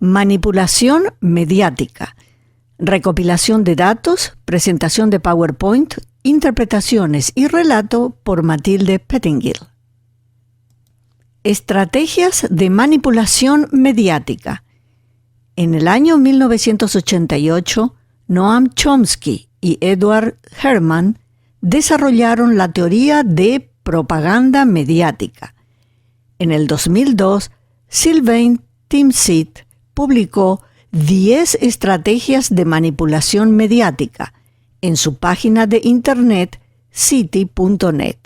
Manipulación mediática. Recopilación de datos, presentación de PowerPoint, interpretaciones y relato por Matilde Pettengill. Estrategias de manipulación mediática. En el año 1988, Noam Chomsky y Edward Herman desarrollaron la teoría de propaganda mediática. En el 2002, Sylvain Timsit publicó 10 estrategias de manipulación mediática en su página de internet city.net.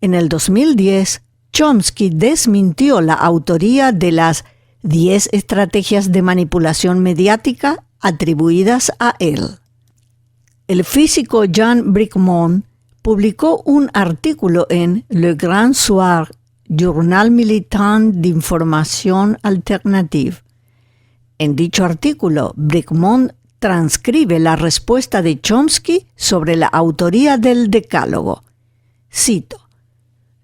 En el 2010, Chomsky desmintió la autoría de las 10 estrategias de manipulación mediática atribuidas a él. El físico Jean Bricmont publicó un artículo en Le Grand Soir, Journal Militant d'Information Alternative. En dicho artículo, Bricmont transcribe la respuesta de Chomsky sobre la autoría del Decálogo. Cito: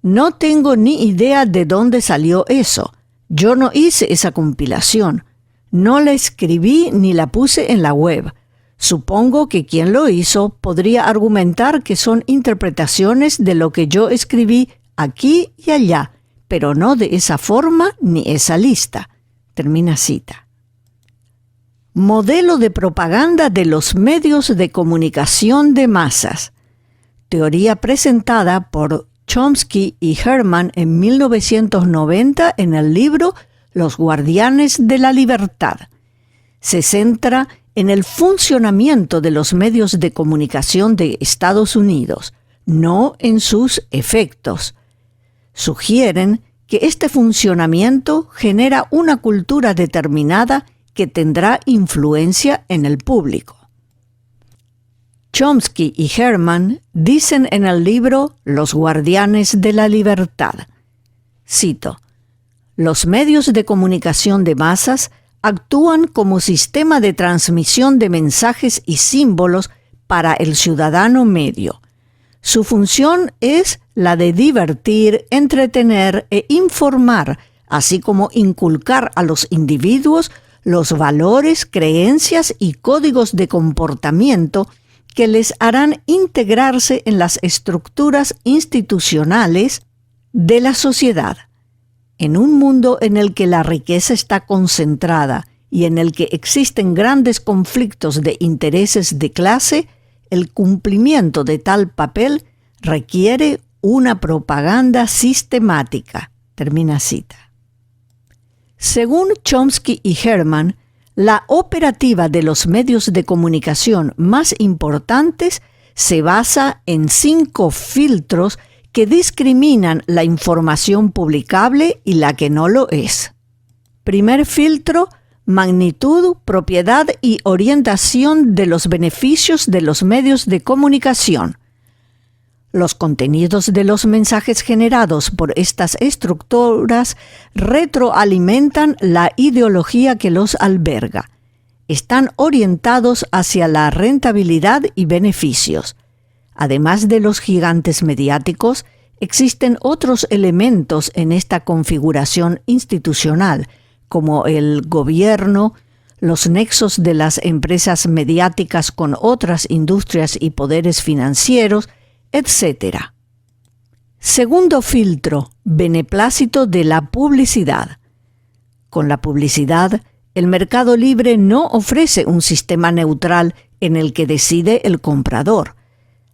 "No tengo ni idea de dónde salió eso. Yo no hice esa compilación. No la escribí ni la puse en la web. Supongo que quien lo hizo podría argumentar que son interpretaciones de lo que yo escribí aquí y allá, pero no de esa forma ni esa lista". Termina cita. Modelo de propaganda de los medios de comunicación de masas. Teoría presentada por Chomsky y Herman en 1990 en el libro Los Guardianes de la Libertad. Se centra en el funcionamiento de los medios de comunicación de Estados Unidos, no en sus efectos. Sugieren que este funcionamiento genera una cultura determinada que tendrá influencia en el público. Chomsky y Herman dicen en el libro Los Guardianes de la Libertad, cito: "Los medios de comunicación de masas actúan como sistema de transmisión de mensajes y símbolos para el ciudadano medio. Su función es la de divertir, entretener e informar, así como inculcar a los individuos los valores, creencias y códigos de comportamiento que les harán integrarse en las estructuras institucionales de la sociedad. En un mundo en el que la riqueza está concentrada y en el que existen grandes conflictos de intereses de clase, el cumplimiento de tal papel requiere una propaganda sistemática". Termina cita. Según Chomsky y Herman, la operativa de los medios de comunicación más importantes se basa en 5 filtros que discriminan la información publicable y la que no lo es. Primer filtro: magnitud, propiedad y orientación de los beneficios de los medios de comunicación. Los contenidos de los mensajes generados por estas estructuras retroalimentan la ideología que los alberga. Están orientados hacia la rentabilidad y beneficios. Además de los gigantes mediáticos, existen otros elementos en esta configuración institucional, como el gobierno, los nexos de las empresas mediáticas con otras industrias y poderes financieros, etc. Segundo filtro: beneplácito de la publicidad. Con la publicidad, el mercado libre no ofrece un sistema neutral en el que decide el comprador.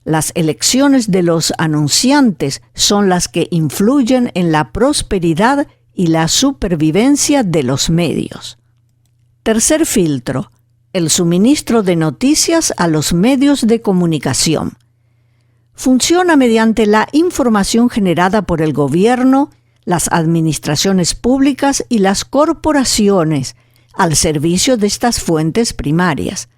Las elecciones de los anunciantes son las que influyen en la prosperidad y la supervivencia de los medios. Tercer filtro: el suministro de noticias a los medios de comunicación. Funciona mediante la información generada por el gobierno, las administraciones públicas y las corporaciones, al servicio de estas fuentes primarias.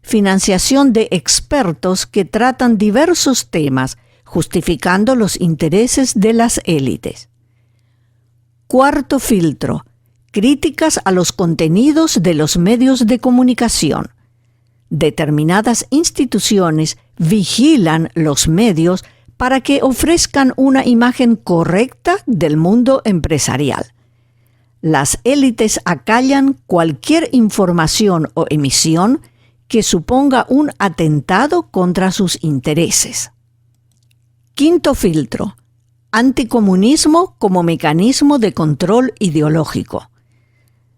Financiación de expertos que tratan diversos temas, justificando los intereses de las élites. Cuarto filtro: críticas a los contenidos de los medios de comunicación. Determinadas instituciones vigilan los medios para que ofrezcan una imagen correcta del mundo empresarial. las élites acallan cualquier información o emisión que suponga un atentado contra sus intereses. Quinto filtro: anticomunismo como mecanismo de control ideológico.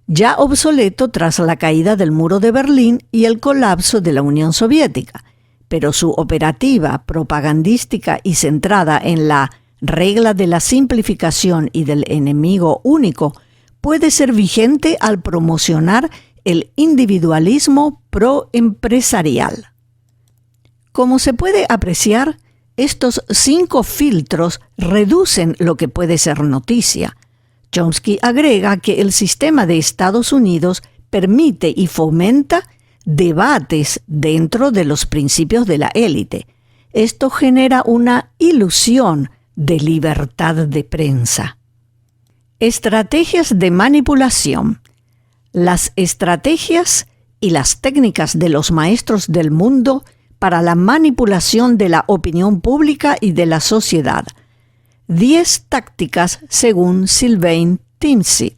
Ya obsoleto tras la caída del muro de Berlín y el colapso de la Unión Soviética, pero su operativa propagandística y centrada en la regla de la simplificación y del enemigo único puede ser vigente al promocionar el individualismo proempresarial. Como se puede apreciar, estos 5 filtros reducen lo que puede ser noticia. Chomsky agrega que el sistema de Estados Unidos permite y fomenta debates dentro de los principios de la élite. Esto genera una ilusión de libertad de prensa. Estrategias de manipulación. Las estrategias y las técnicas de los maestros del mundo para la manipulación de la opinión pública y de la sociedad. 10 tácticas según Sylvain Timsit.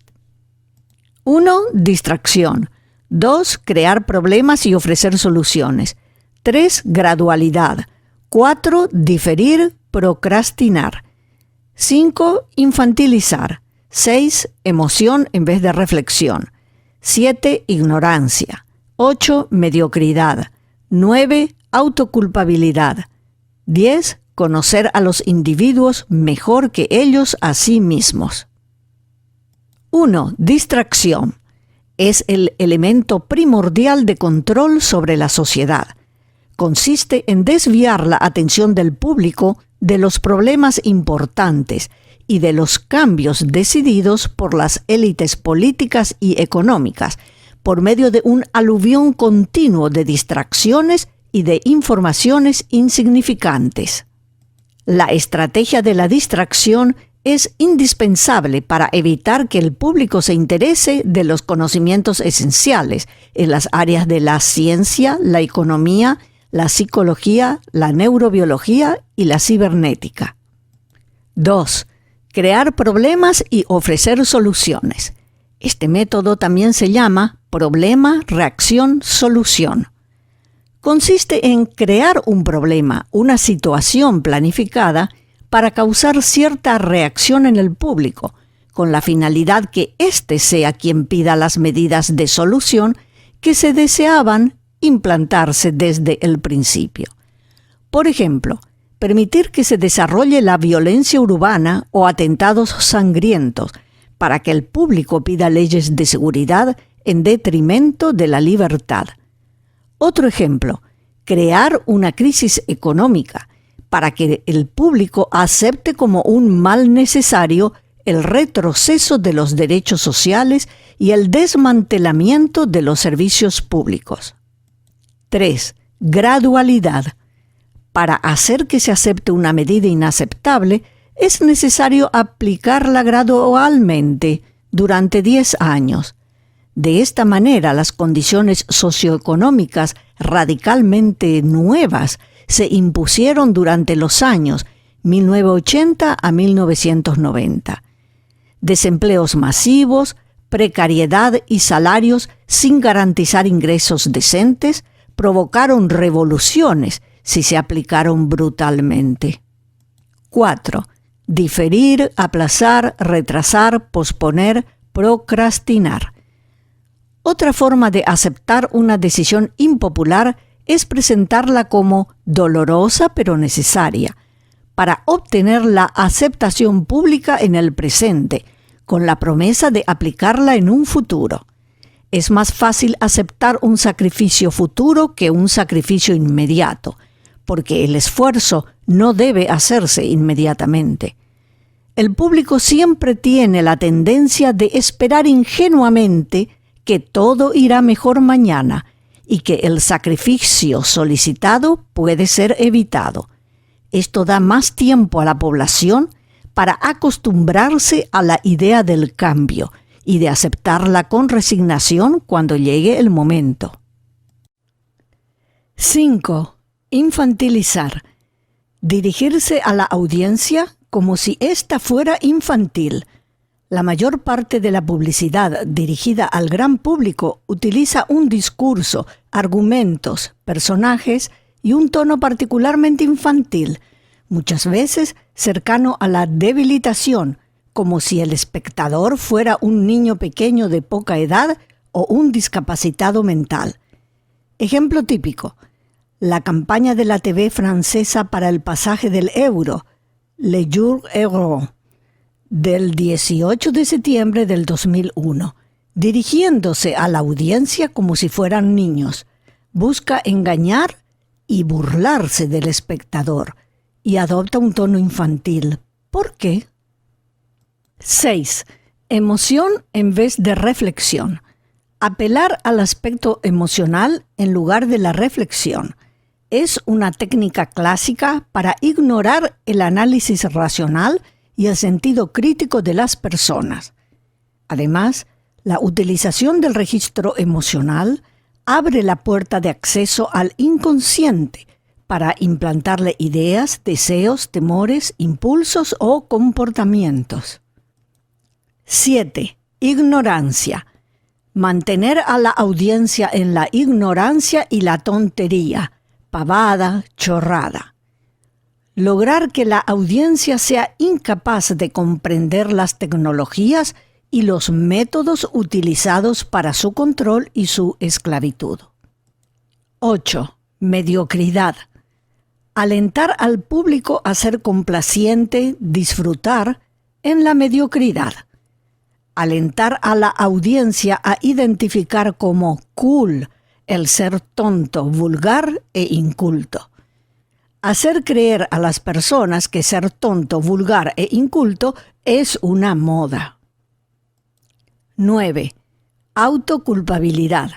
1. Distracción. 2. Crear problemas y ofrecer soluciones. 3. Gradualidad. 4. Diferir, procrastinar. 5. Infantilizar. 6. Emoción en vez de reflexión. 7. Ignorancia. 8. Mediocridad. 9. Autoculpabilidad. 10. Conocer a los individuos mejor que ellos a sí mismos. 1. Distracción. Es el elemento primordial de control sobre la sociedad. Consiste en desviar la atención del público de los problemas importantes y de los cambios decididos por las élites políticas y económicas, por medio de un aluvión continuo de distracciones y de informaciones insignificantes. La estrategia de la distracción es indispensable para evitar que el público se interese de los conocimientos esenciales en las áreas de la ciencia, la economía, la psicología, la neurobiología y la cibernética. 2. Crear problemas y ofrecer soluciones. Este método también se llama problema, reacción, solución. Consiste en crear un problema, una situación planificada para causar cierta reacción en el público, con la finalidad que éste sea quien pida las medidas de solución que se deseaban implantarse desde el principio. Por ejemplo, permitir que se desarrolle la violencia urbana o atentados sangrientos para que el público pida leyes de seguridad en detrimento de la libertad. Otro ejemplo, crear una crisis económica para que el público acepte como un mal necesario el retroceso de los derechos sociales y el desmantelamiento de los servicios públicos. 3. Gradualidad. Para hacer que se acepte una medida inaceptable, es necesario aplicarla gradualmente durante 10 años. De esta manera, las condiciones socioeconómicas radicalmente nuevas se impusieron durante los años 1980 a 1990. Desempleos masivos, precariedad y salarios sin garantizar ingresos decentes provocaron revoluciones si se aplicaron brutalmente. 4. Diferir, aplazar, retrasar, posponer, procrastinar. Otra forma de aceptar una decisión impopular es presentarla como dolorosa pero necesaria, para obtener la aceptación pública en el presente, con la promesa de aplicarla en un futuro. Es más fácil aceptar un sacrificio futuro que un sacrificio inmediato, porque el esfuerzo no debe hacerse inmediatamente. El público siempre tiene la tendencia de esperar ingenuamente que todo irá mejor mañana y que el sacrificio solicitado puede ser evitado. Esto da más tiempo a la población para acostumbrarse a la idea del cambio y de aceptarla con resignación cuando llegue el momento. 5. Infantilizar. Dirigirse a la audiencia como si ésta fuera infantil. La mayor parte de la publicidad dirigida al gran público utiliza un discurso, argumentos, personajes y un tono particularmente infantil, muchas veces cercano a la debilitación, como si el espectador fuera un niño pequeño de poca edad o un discapacitado mental. Ejemplo típico: la campaña de la TV francesa para el pasaje del euro, Le Jour Heureux, del 18 de septiembre del 2001, dirigiéndose a la audiencia como si fueran niños. Busca engañar y burlarse del espectador y adopta un tono infantil. ¿Por qué? 6. Emoción en vez de reflexión. Apelar al aspecto emocional en lugar de la reflexión es una técnica clásica para ignorar el análisis racional y el sentido crítico de las personas. Además, la utilización del registro emocional abre la puerta de acceso al inconsciente para implantarle ideas, deseos, temores, impulsos o comportamientos. 7. Ignorancia. Mantener a la audiencia en la ignorancia y la tontería, pavada, chorrada. Lograr que la audiencia sea incapaz de comprender las tecnologías y los métodos utilizados para su control y su esclavitud. 8. Mediocridad. Alentar al público a ser complaciente, disfrutar en la mediocridad. Alentar a la audiencia a identificar como cool el ser tonto, vulgar e inculto. Hacer creer a las personas que ser tonto, vulgar e inculto es una moda. 9. Autoculpabilidad.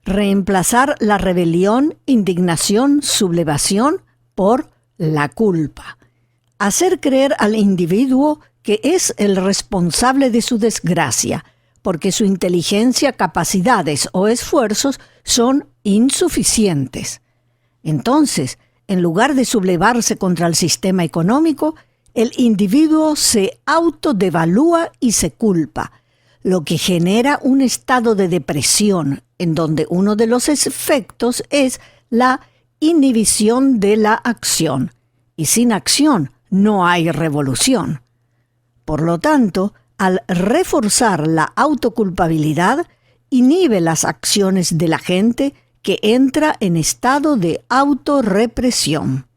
Reemplazar la rebelión, indignación, sublevación por la culpa. Hacer creer al individuo que es el responsable de su desgracia, porque su inteligencia, capacidades o esfuerzos son insuficientes. Entonces, en lugar de sublevarse contra el sistema económico, el individuo se autodevalúa y se culpa, lo que genera un estado de depresión, en donde uno de los efectos es la inhibición de la acción, y sin acción no hay revolución. Por lo tanto, al reforzar la autoculpabilidad, inhibe las acciones de la gente que entra en estado de autorrepresión.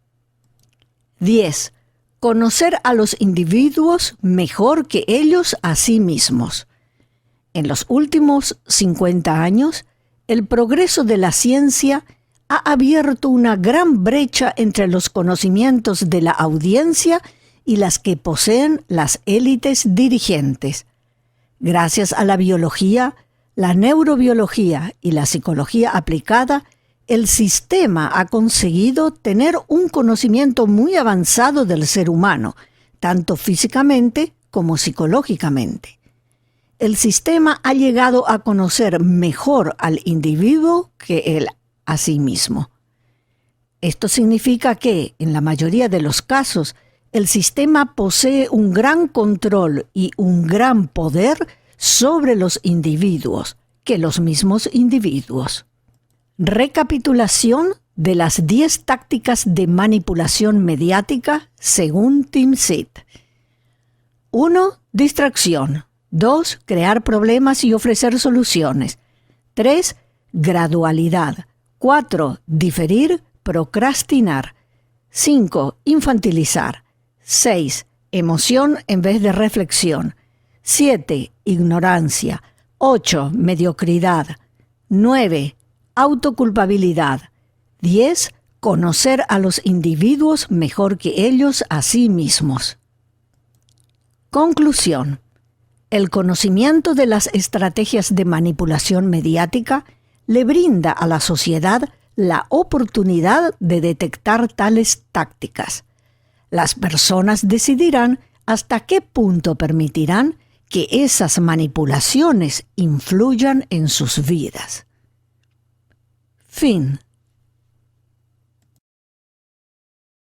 10. Conocer a los individuos mejor que ellos a sí mismos. En los últimos 50 años, el progreso de la ciencia ha abierto una gran brecha entre los conocimientos de la audiencia y las que poseen las élites dirigentes. Gracias a la biología, la neurobiología y la psicología aplicada, el sistema ha conseguido tener un conocimiento muy avanzado del ser humano, tanto físicamente como psicológicamente. El sistema ha llegado a conocer mejor al individuo que él a sí mismo. Esto significa que, en la mayoría de los casos, el sistema posee un gran control y un gran poder sobre los individuos que los mismos individuos. Recapitulación de las 10 tácticas de manipulación mediática según Timsit. 1. Distracción. 2. Crear problemas y ofrecer soluciones. 3. Gradualidad. 4. Diferir, procrastinar. 5. Infantilizar. 6. Emoción en vez de reflexión. 7. Ignorancia. 8. Mediocridad. 9. Autoculpabilidad. 10. Conocer a los individuos mejor que ellos a sí mismos. Conclusión. El conocimiento de las estrategias de manipulación mediática le brinda a la sociedad la oportunidad de detectar tales tácticas. Las personas decidirán hasta qué punto permitirán que esas manipulaciones influyan en sus vidas. Fin.